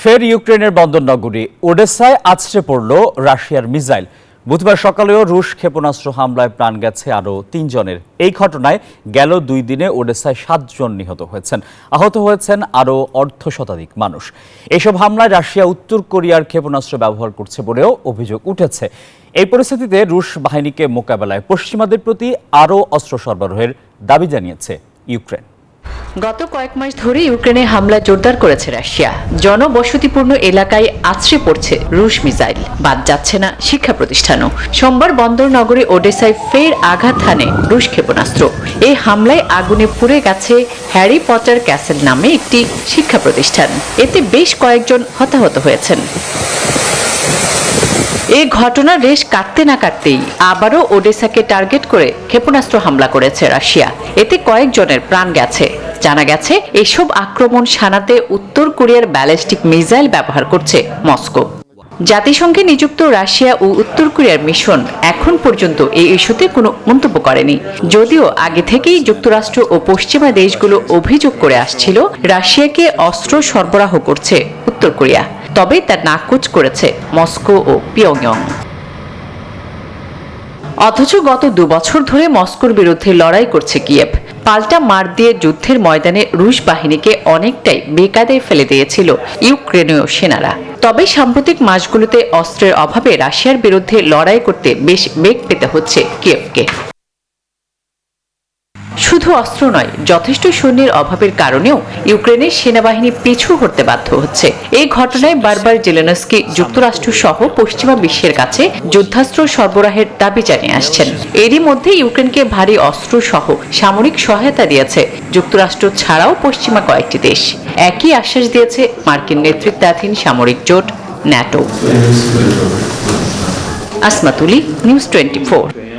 ফের ইউক্রেনের বন্দরনগরী ওডেসায় আছড়ে পড়ল রাশিয়ার মিসাইল। বুধবার সকালেও রুশ ক্ষেপণাস্ত্র হামলায় প্রাণ গেছে আরও ৩ জনের। এই ঘটনায় গেল ২ দিনে ওডেসায় ৭ জন নিহত হয়েছেন, আহত হয়েছেন আরও অর্ধশতাধিক মানুষ। এসব হামলায় রাশিয়া উত্তর কোরিয়ার ক্ষেপণাস্ত্র ব্যবহার করছে বলেও অভিযোগ উঠেছে। এই পরিস্থিতিতে রুশ বাহিনীকে মোকাবেলায় পশ্চিমাদের প্রতি আরও অস্ত্র সরবরাহের দাবি জানিয়েছে ইউক্রেন। গত কয়েক মাস ধরে ইউক্রেনে হামলা জোরদার করেছে রাশিয়া। জনবসতিপূর্ণ এলাকায় আছড়ে পড়ছে রুশ মিসাইল, বাদ যাচ্ছে না শিক্ষা প্রতিষ্ঠানও। সোমবার বন্দর নগরী ওডেসায় ফের আঘাত হানে রুশ ক্ষেপণাস্ত্র। এই হামলায় আগুনে পুড়ে গেছে হ্যারি পটার ক্যাসেল নামে একটি শিক্ষা প্রতিষ্ঠান। এতে বেশ কয়েকজন হতাহত হয়েছেন। এই ঘটনার রেশ কাটতে না কাটতেই আবারও ওডেসাকে টার্গেট করে ক্ষেপণাস্ত্র হামলা করেছে রাশিয়া। এতে কয়েকজনের প্রাণ গেছে। জানা গেছে, এসব আক্রমণ শানাতে উত্তর কোরিয়ার ব্যালিস্টিক মিসাইল ব্যবহার করছে মস্কো। জাতিসংঘে নিযুক্ত রাশিয়া ও উত্তর কোরিয়ার মিশন এখন পর্যন্ত এই ইস্যুতে কোনো মন্তব্য করেনি। যদিও আগে থেকেই যুক্তরাষ্ট্র ও পশ্চিমা দেশগুলো অভিযোগ করে আসছিল রাশিয়াকে অস্ত্র সরবরাহ করছে উত্তর কোরিয়া, তবে তা নাকচ করেছে মস্কো ও পিয়ংইয়ং। অথচ গত ২ বছর ধরে মস্কোর বিরুদ্ধে লড়াই করছে কিয়েভ। পাল্টা মার দিয়ে যুদ্ধের ময়দানে রুশ বাহিনীকে অনেকটাই বেকায়দায় ফেলে দিয়েছিল ইউক্রেনীয় সেনারা। তবে সাম্প্রতিক মাসগুলোতে অস্ত্রের অভাবে রাশিয়ার বিরুদ্ধে লড়াই করতে বেশ বেগ পেতে হচ্ছে কিয়েভকে। শুধু অস্ত্র নয়, যথেষ্ট সৈন্যের অভাবের কারণেও ইউক্রেনের সেনাবাহিনী পিছু হটতে বাধ্য হচ্ছে। এই ঘটনায় বারবার জেলেনস্কি যুক্তরাষ্ট্র সহ পশ্চিমা বিশ্বের কাছে যুদ্ধাস্ত্র সরবরাহের দাবি জানিয়ে আসছেন। এরই মধ্যে ইউক্রেনকে ভারী অস্ত্র সহ সামরিক সহায়তা দিয়েছে যুক্তরাষ্ট্র ছাড়াও পশ্চিমা কয়েকটি দেশ। একই আশ্বাস দিয়েছে মার্কিন নেতৃত্বাধীন সামরিক জোট ন্যাটো। আসমাতুলি, নিউজ 24।